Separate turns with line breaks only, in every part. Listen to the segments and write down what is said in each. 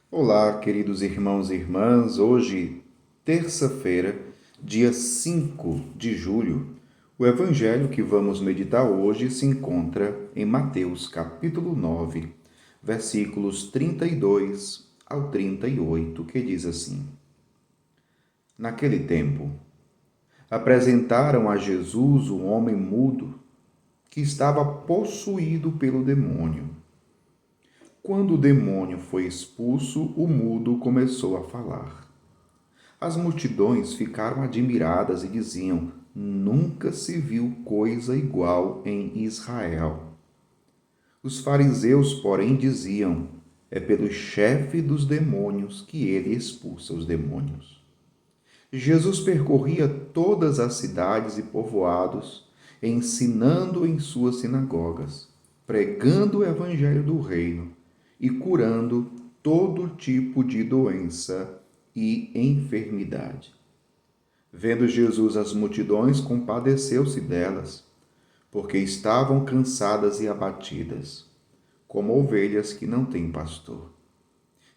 Olá, queridos irmãos e irmãs. Hoje, terça-feira, dia 5 de julho, o evangelho que vamos meditar hoje se encontra em Mateus, capítulo 9, versículos 32 ao 38, que diz assim: Naquele tempo, apresentaram a Jesus um homem mudo que estava possuído pelo demônio. Quando o demônio foi expulso, o mudo começou a falar. As multidões ficaram admiradas e diziam: Nunca se viu coisa igual em Israel. Os fariseus, porém, diziam: É pelo chefe dos demônios que ele expulsa os demônios. Jesus percorria todas as cidades e povoados, ensinando em suas sinagogas, pregando o evangelho do reino e curando todo tipo de doença e enfermidade. Vendo Jesus as multidões, compadeceu-se delas, porque estavam cansadas e abatidas, como ovelhas que não têm pastor.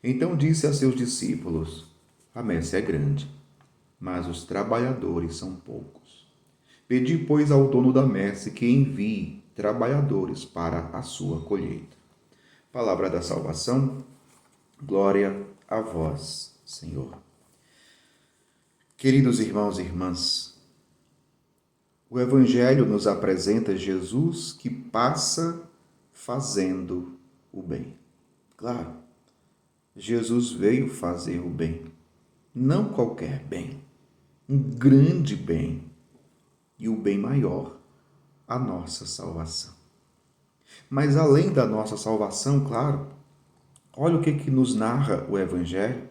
Então disse a seus discípulos: A messe é grande, mas os trabalhadores são poucos. Pedi, pois, ao dono da messe que envie trabalhadores para a sua colheita. Palavra da salvação, glória a vós, Senhor. Queridos irmãos e irmãs, o Evangelho nos apresenta Jesus que passa fazendo o bem. Claro, Jesus veio fazer o bem, não qualquer bem, um grande bem e o bem maior, a nossa salvação. Mas além da nossa salvação, claro, olha o que nos narra o Evangelho.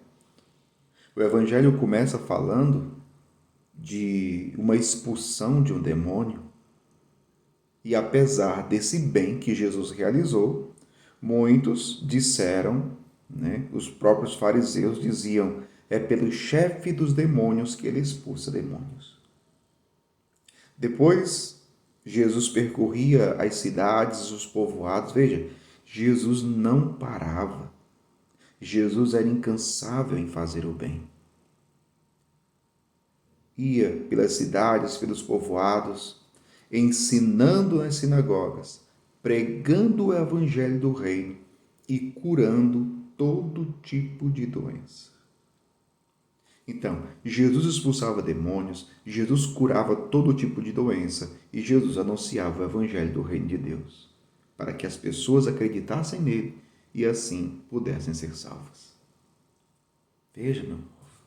O Evangelho começa falando de uma expulsão de um demônio. E apesar desse bem que Jesus realizou, muitos disseram, os próprios fariseus diziam, é pelo chefe dos demônios que ele expulsa demônios. Depois, Jesus percorria as cidades, os povoados. Veja, Jesus não parava. Jesus era incansável em fazer o bem. Ia pelas cidades, pelos povoados, ensinando nas sinagogas, pregando o evangelho do reino e curando todo tipo de doença. Então, Jesus expulsava demônios, Jesus curava todo tipo de doença e Jesus anunciava o evangelho do reino de Deus, para que as pessoas acreditassem nele e assim pudessem ser salvas. Veja, meu povo,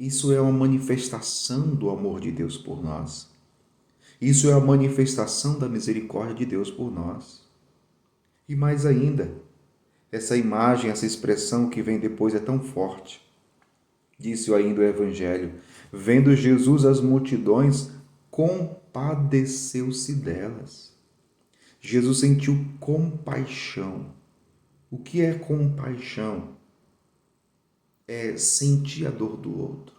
isso é uma manifestação do amor de Deus por nós. Isso é a manifestação da misericórdia de Deus por nós. E mais ainda, essa imagem, essa expressão que vem depois é tão forte. Disse ainda o Evangelho: vendo Jesus as multidões, compadeceu-se delas. Jesus sentiu compaixão. O que é compaixão? É sentir a dor do outro.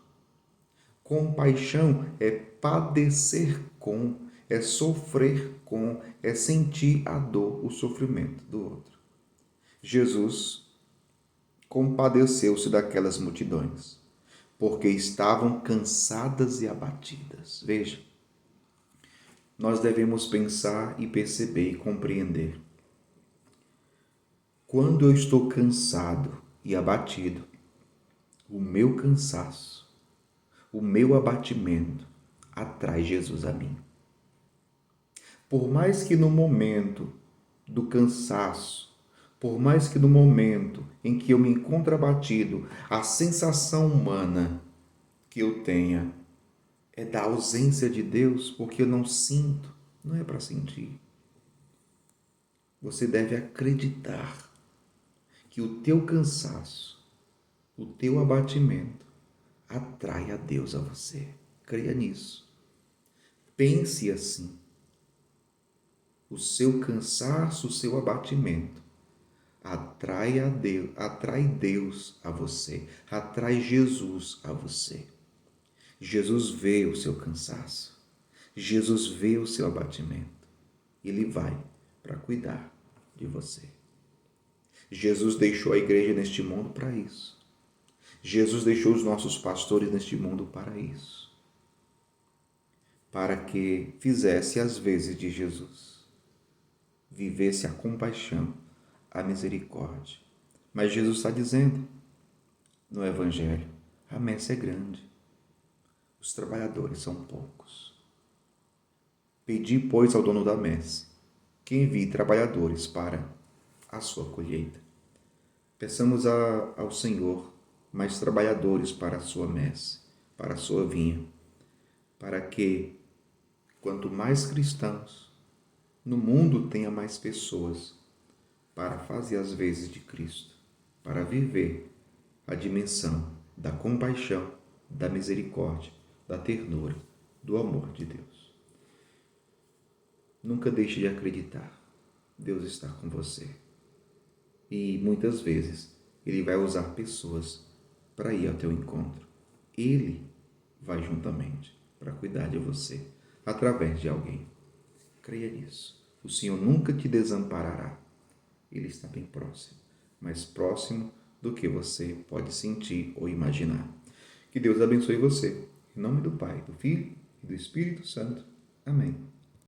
Compaixão é padecer com, é sofrer com, é sentir a dor, o sofrimento do outro. Jesus compadeceu-se daquelas multidões, porque estavam cansadas e abatidas. Veja, nós devemos pensar e perceber e compreender. Quando eu estou cansado e abatido, o meu cansaço, o meu abatimento atrai Jesus a mim. Por mais que no momento do cansaço, por mais que no momento em que eu me encontro abatido, a sensação humana que eu tenha é da ausência de Deus, porque eu não sinto, não é para sentir. Você deve acreditar que o teu cansaço, o teu abatimento, atrai a Deus a você. Creia nisso. Pense assim. O seu cansaço, o seu abatimento atrai Deus a você, atrai Jesus a você. Jesus vê o seu cansaço, Jesus vê o seu abatimento, ele vai para cuidar de você. Jesus deixou a igreja neste mundo para isso. Jesus deixou os nossos pastores neste mundo para isso. Para que fizesse as vezes de Jesus. Vivesse a compaixão, a misericórdia. Mas Jesus está dizendo no Evangelho, a messe é grande. Os trabalhadores são poucos. Pedi, pois, ao dono da messe que envie trabalhadores para a sua colheita. Peçamos ao Senhor mais trabalhadores para a sua messe, para a sua vinha, para que, quanto mais cristãos no mundo, tenha mais pessoas para fazer as vezes de Cristo, para viver a dimensão da compaixão, da misericórdia, da ternura, do amor de Deus. Nunca deixe de acreditar. Deus está com você. E muitas vezes Ele vai usar pessoas para ir ao teu encontro. Ele vai juntamente para cuidar de você através de alguém. Creia nisso. O Senhor nunca te desamparará. Ele está bem próximo, mais próximo do que você pode sentir ou imaginar. Que Deus abençoe você. Em nome do Pai, do Filho e do Espírito Santo. Amém.